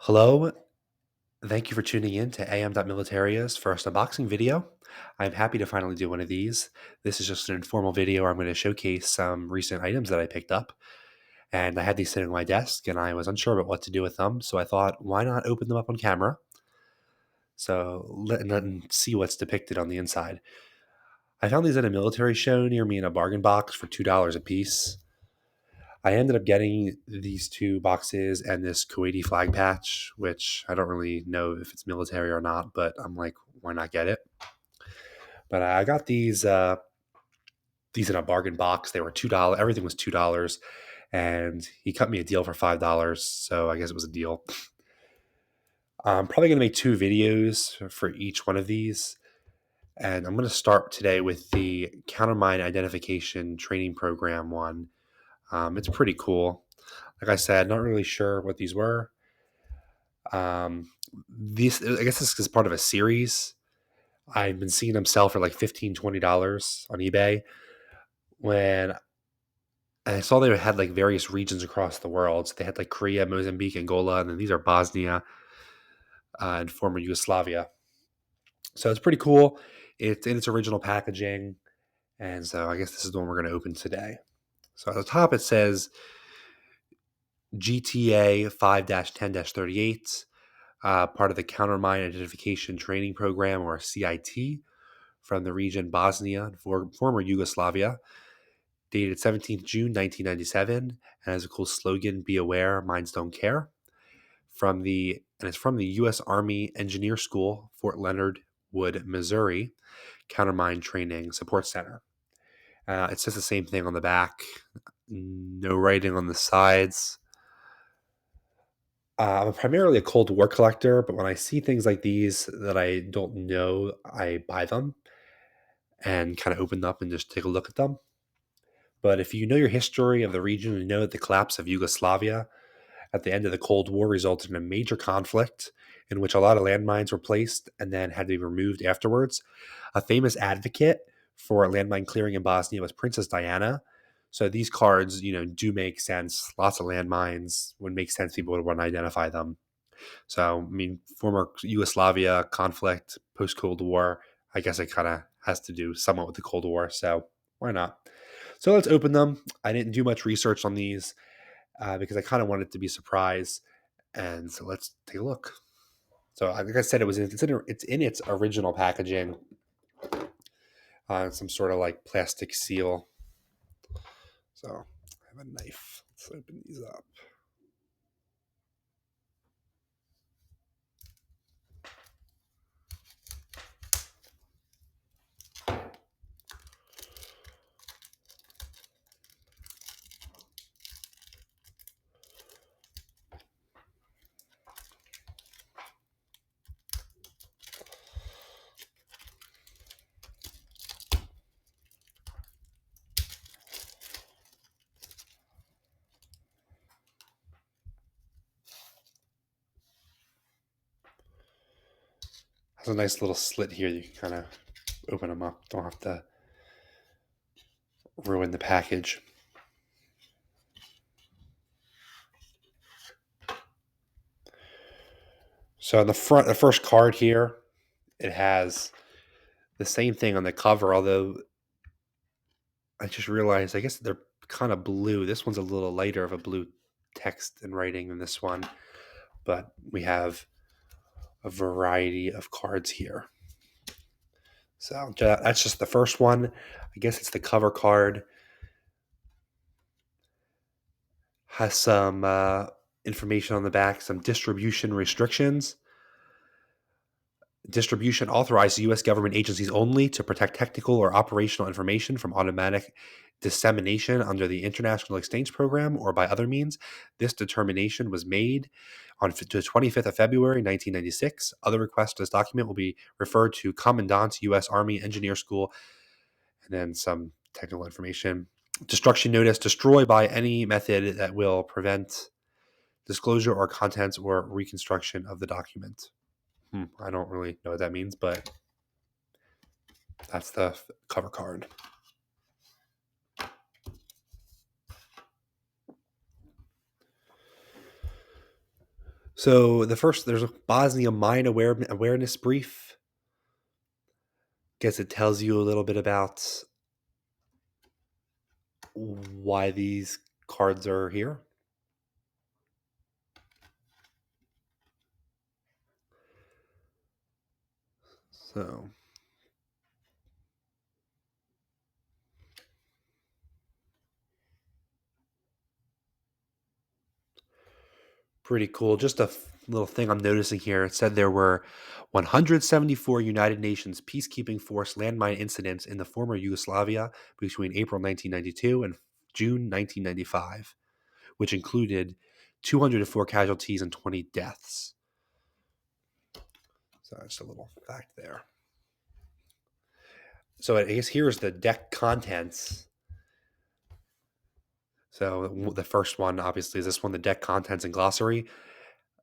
Hello, thank you for tuning in to am.militaria's first unboxing video. I'm happy to finally do one of these. This is just an informal video where I'm going to showcase some recent items that I picked up. And I had these sitting on my desk and I was unsure about what to do with them. So I thought, why not open them up on camera? So let see what's depicted on the inside. I found these at a military show near me in a bargain box for $2 a piece. I ended up getting these two boxes and this Kuwaiti flag patch, which I don't really know if it's military or not, but I'm like, why not get it? But I got these in a bargain box. They were $2. Everything was $2, and he cut me a deal for $5. So I guess it was a deal. I'm probably gonna make two videos for each one of these, and I'm gonna start today with the Countermine Identification Training Program one. It's pretty cool. Like I said, not really sure what these were. These, I guess this is part of a series. I've been seeing them sell for like $15, $20 on eBay. When I saw they had like various regions across the world. So they had like Korea, Mozambique, Angola, and then these are Bosnia and former Yugoslavia. So it's pretty cool. It's in its original packaging. And so I guess this is the one we're going to open today. So at the top it says GTA 5-10-38, part of the Countermine Identification Training Program, or CIT, from the region Bosnia and former Yugoslavia, dated 17th June 1997, and has a cool slogan, "Be aware, mines don't care." It's from the U.S. Army Engineer School, Fort Leonard Wood, Missouri, Countermine Training Support Center. It says the same thing on the back. No writing on the sides. I'm primarily a Cold War collector, but when I see things like these that I don't know, I buy them and kind of open them up and just take a look at them. But if you know your history of the region, you know that the collapse of Yugoslavia at the end of the Cold War resulted in a major conflict in which a lot of landmines were placed and then had to be removed afterwards. A famous advocate for landmine clearing in Bosnia was Princess Diana. So these cards, do make sense. Lots of landmines would make sense. People would want to identify them. So, I mean, former Yugoslavia conflict, post Cold War, I guess it kind of has to do somewhat with the Cold War. So, why not? So, let's open them. I didn't do much research on these because I kind of wanted to be a surprise. And so, let's take a look. So, like I said, it's in its original packaging, some sort of like plastic seal. So, I have a knife. Let's open these up. Has a nice little slit here. You can kind of open them up. Don't have to ruin the package. So on the front, the first card here, it has the same thing on the cover, although I just realized I guess they're kind of blue. This one's a little lighter of a blue text and writing than this one, but we have a variety of cards here. So that's just the first one. I guess it's the cover card. Has some information on the back, some distribution restrictions. Distribution authorized to U.S. government agencies only to protect technical or operational information from automatic dissemination under the International Exchange Program or by other means. This determination was made on the 25th of February, 1996. Other requests to this document will be referred to Commandant's U.S. Army Engineer School, and then some technical information. Destruction notice: destroy by any method that will prevent disclosure or contents or reconstruction of the document. I don't really know what that means, but that's the cover card. So there's a Bosnia mine awareness brief. Guess it tells you a little bit about why these cards are here. So pretty cool. Just a little thing I'm noticing here. It said there were 174 United Nations peacekeeping force landmine incidents in the former Yugoslavia between April 1992 and June 1995, which included 204 casualties and 20 deaths. So that's a little fact there. So I guess here's the deck contents. So the first one, obviously, is this one, the deck contents and glossary.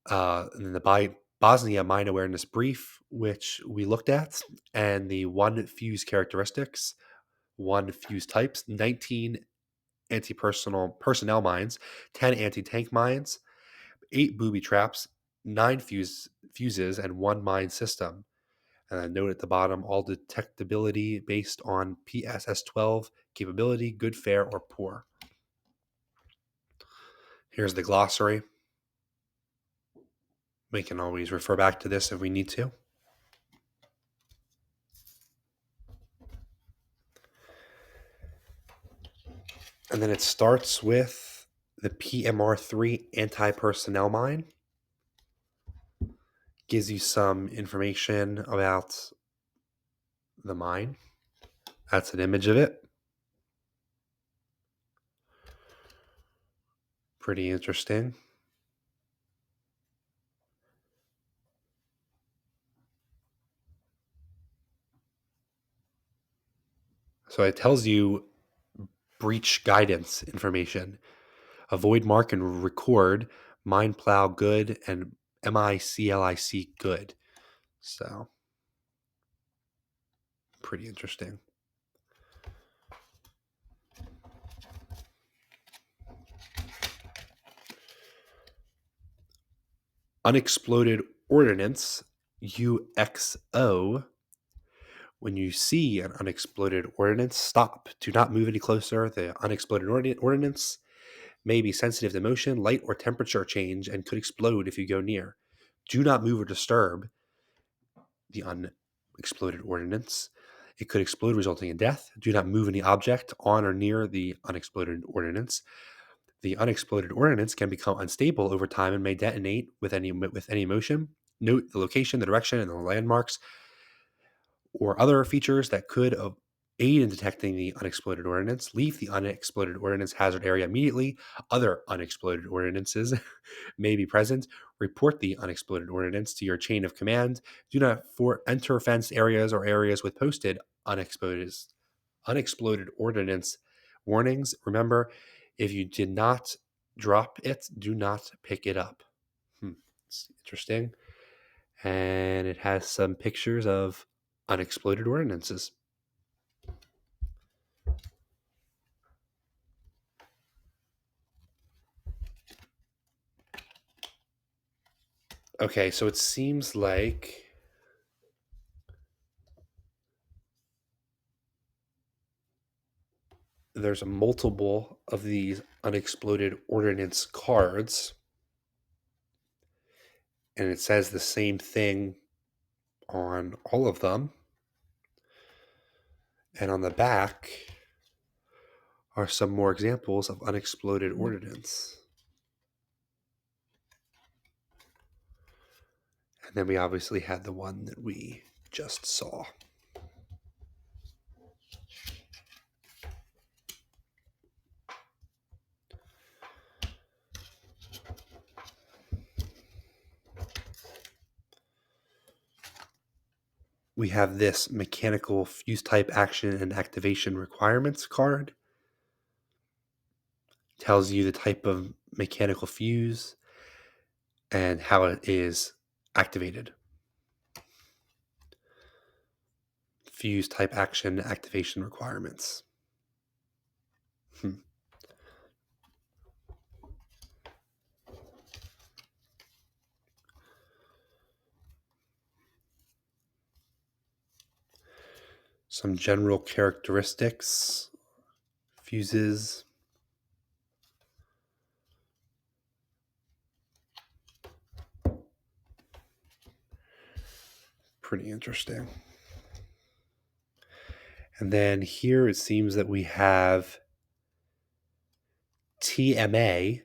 And then the Bosnia Mine Awareness Brief, which we looked at, and the 1 fuse characteristics, 1 fuse types, 19 personnel mines, 10 anti-tank mines, 8 booby traps, 9 fuses, and 1 mine system. And then note at the bottom, all detectability based on PSS 12 capability, good, fair, or poor. Here's the glossary. We can always refer back to this if we need to. And then it starts with the PMR3 anti-personnel mine. Gives you some information about the mine. That's an image of it. Pretty interesting. So it tells you breach guidance information. Avoid, mark, and record mine plow good and MICLIC good. So pretty interesting. Unexploded ordnance, UXO. When you see an unexploded ordnance, stop. Do not move any closer. The unexploded ordnance may be sensitive to motion, light, or temperature change and could explode if you go near. Do not move or disturb the unexploded ordnance. It could explode, resulting in death. Do not move any object on or near the unexploded ordnance. The unexploded ordnance can become unstable over time and may detonate with any motion. Note the location, the direction, and the landmarks or other features that could aid in detecting the unexploded ordnance. Leave the unexploded ordnance hazard area immediately. Other unexploded ordnances may be present. Report the unexploded ordnance to your chain of command. Do not enter fenced areas or areas with posted unexploded ordnance warnings. Remember, if you did not drop it, do not pick it up. It's interesting. And it has some pictures of unexploded ordnances. Okay, so it seems like there's a multiple of these unexploded ordnance cards, and it says the same thing on all of them. And on the back are some more examples of unexploded ordnance. And then we obviously had the one that we just saw. We have this mechanical fuse type action and activation requirements card. Tells you the type of mechanical fuse and how it is activated. Fuse type action activation requirements. Some general characteristics, fuses. Pretty interesting. And then here it seems that we have TMA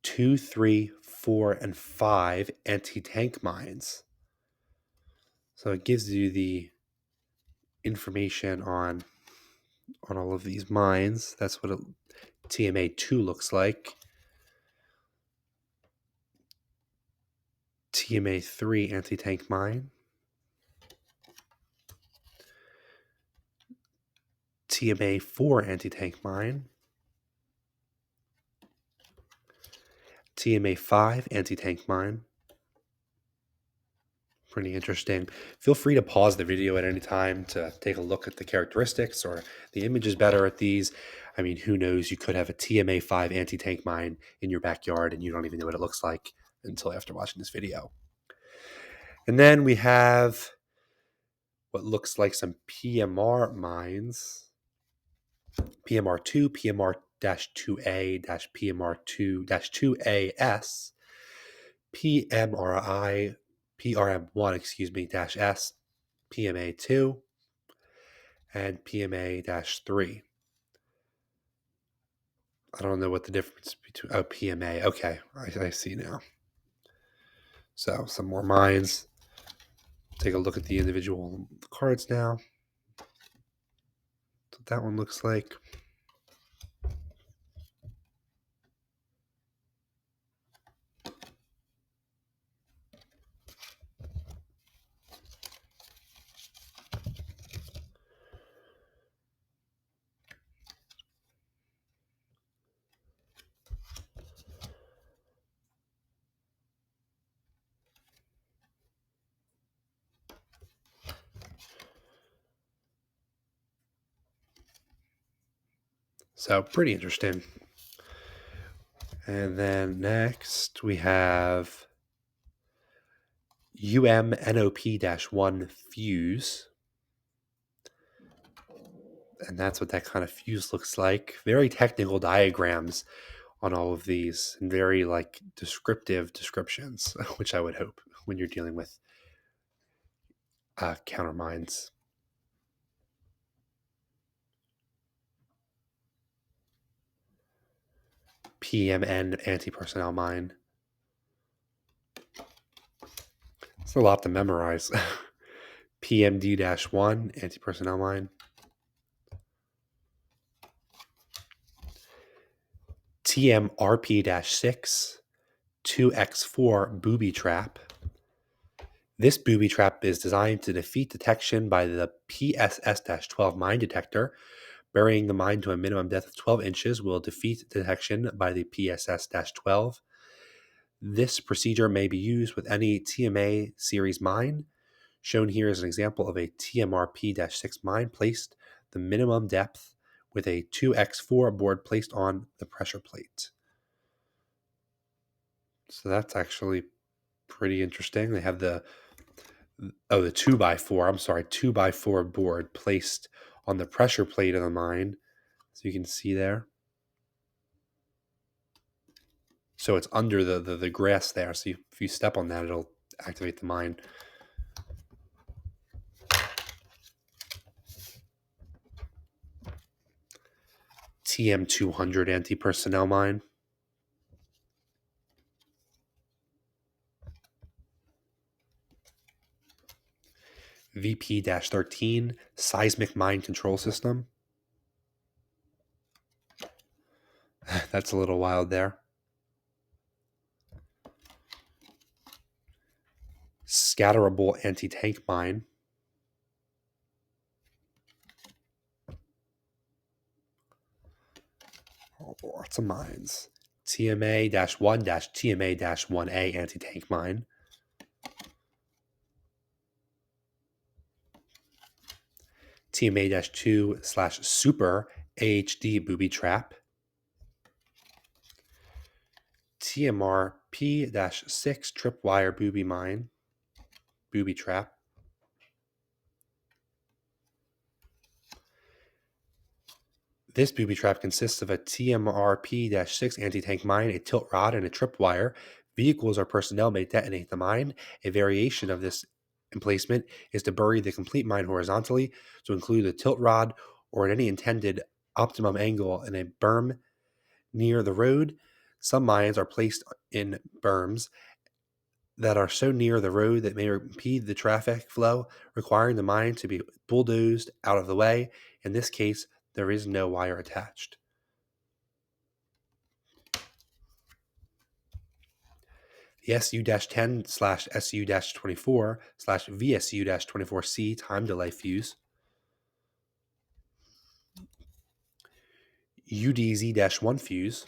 2, 3, 4, and 5 anti-tank mines. So it gives you the information on all of these mines. That's what TMA 2 looks like. TMA 3 anti-tank mine. TMA 4 anti-tank mine. TMA 5 anti-tank mine. Pretty interesting. Feel free to pause the video at any time to take a look at the characteristics or the image is better at these. I mean, who knows? You could have a TMA 5 anti-tank mine in your backyard and you don't even know what it looks like until after watching this video. And then we have what looks like some PMR mines. PMR2, PMR-2A, PMR2-2AS, PMRI, PRM1, dash S, PMA2, and PMA-3. I don't know what the difference between, PMA. Okay, I see now. So some more mines. Take a look at the individual cards now. That's what that one looks like. So pretty interesting. And then next we have UMNOP-1 fuse. And that's what that kind of fuse looks like. Very technical diagrams on all of these and very like descriptive descriptions, which I would hope when you're dealing with countermines. PMN anti-personnel mine. It's a lot to memorize. PMD-1 anti-personnel mine. TMRP-6 2X4 booby trap. This booby trap is designed to defeat detection by the PSS-12 mine detector. Burying the mine to a minimum depth of 12 inches will defeat detection by the PSS-12. This procedure may be used with any TMA series mine. Shown here is an example of a TMRP-6 mine placed the minimum depth with a 2x4 board placed on the pressure plate. So that's actually pretty interesting. They have the 2x4 board placed on the pressure plate of the mine. So you can see there. So it's under the grass there. So if you step on that, it'll activate the mine. TM200 anti-personnel mine. VP-13 seismic mine control system. That's a little wild there. Scatterable anti-tank mine. Oh, lots of mines. TMA-1-TMA-1A anti-tank mine. TMA-2/Super AHD booby trap. TMR-P-6 tripwire booby trap. This booby trap consists of a TMRP-6 anti-tank mine, a tilt rod, and a tripwire. Vehicles or personnel may detonate the mine. A variation of this emplacement is to bury the complete mine horizontally, to include a tilt rod or at any intended optimum angle in a berm near the road. Some mines are placed in berms that are so near the road that may impede the traffic flow, requiring the mine to be bulldozed out of the way. In this case, there is no wire attached. The SU-10/SU-24/VSU-24C time delay fuse, UDZ-1 fuse,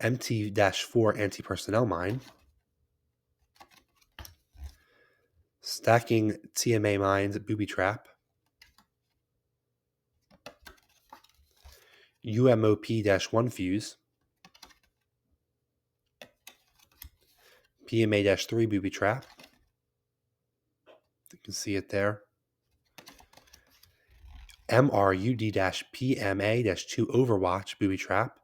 MT-4 anti-personnel mine, stacking TMA mines booby trap, UMOP-1 fuse, PMA-3 booby trap. You can see it there. MRUD-PMA-2 overwatch booby trap.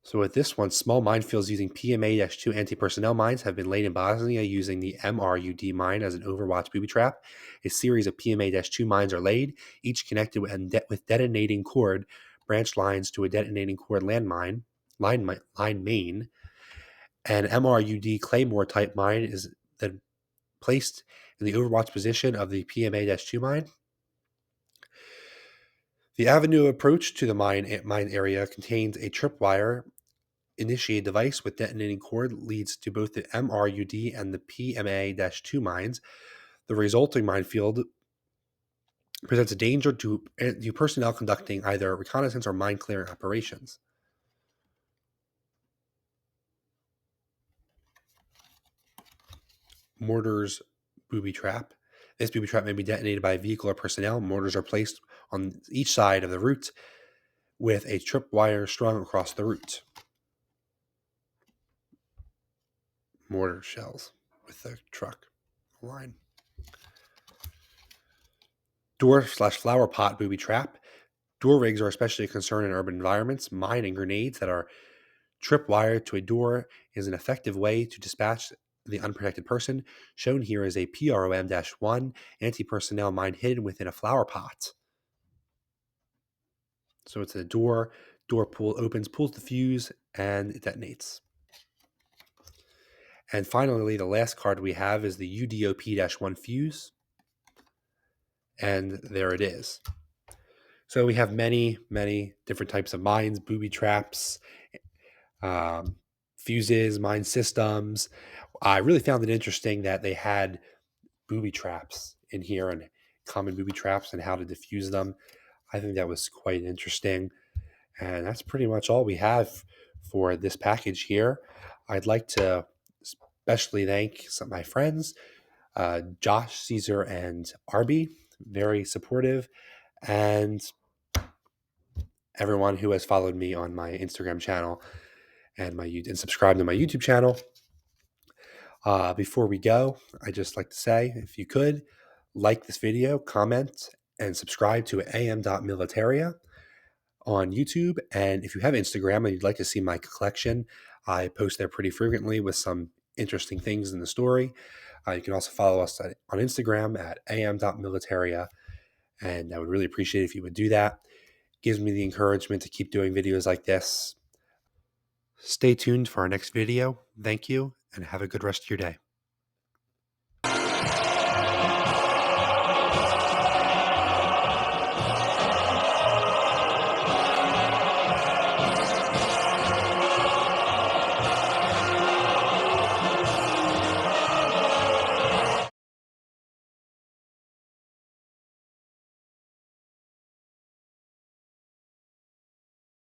So with this one, small minefields using PMA-2 anti-personnel mines have been laid in Bosnia using the MRUD mine as an overwatch booby trap. A series of PMA-2 mines are laid, each connected with detonating cord branch lines to a detonating cord line main. An MRUD Claymore type mine is then placed in the overwatch position of the PMA-2 mine. The avenue approach to the mine area contains a tripwire initiate device with detonating cord leads to both the MRUD and the PMA-2 mines. The resulting minefield presents a danger to personnel conducting either reconnaissance or mine clearing operations. Mortars booby trap. This booby trap may be detonated by a vehicle or personnel. Mortars are placed on each side of the route with a tripwire strung across the route. Mortar shells with the truck line. Door/flower pot booby trap. Door rigs are especially a concern in urban environments. Mine and grenades that are tripwired to a door is an effective way to dispatch the unprotected person. Shown here is a PROM-1 anti-personnel mine hidden within a flower pot. So it's a door opens, pulls the fuse, and it detonates. And finally, the last card we have is the UDOP-1 fuse. And there it is. So we have many, many different types of mines, booby traps, fuses, mine systems. I really found it interesting that they had booby traps in here and common booby traps and how to diffuse them. I think that was quite interesting. And that's pretty much all we have for this package here. I'd like to especially thank some of my friends, Josh, Caesar, and Arby, very supportive, and everyone who has followed me on my Instagram channel and subscribed to my YouTube channel. Before we go, I'd just like to say, if you could, like this video, comment, and subscribe to am.militaria on YouTube. And if you have Instagram and you'd like to see my collection, I post there pretty frequently with some interesting things in the story. You can also follow us on Instagram at am.militaria, and I would really appreciate it if you would do that. It gives me the encouragement to keep doing videos like this. Stay tuned for our next video. Thank you, and have a good rest of your day.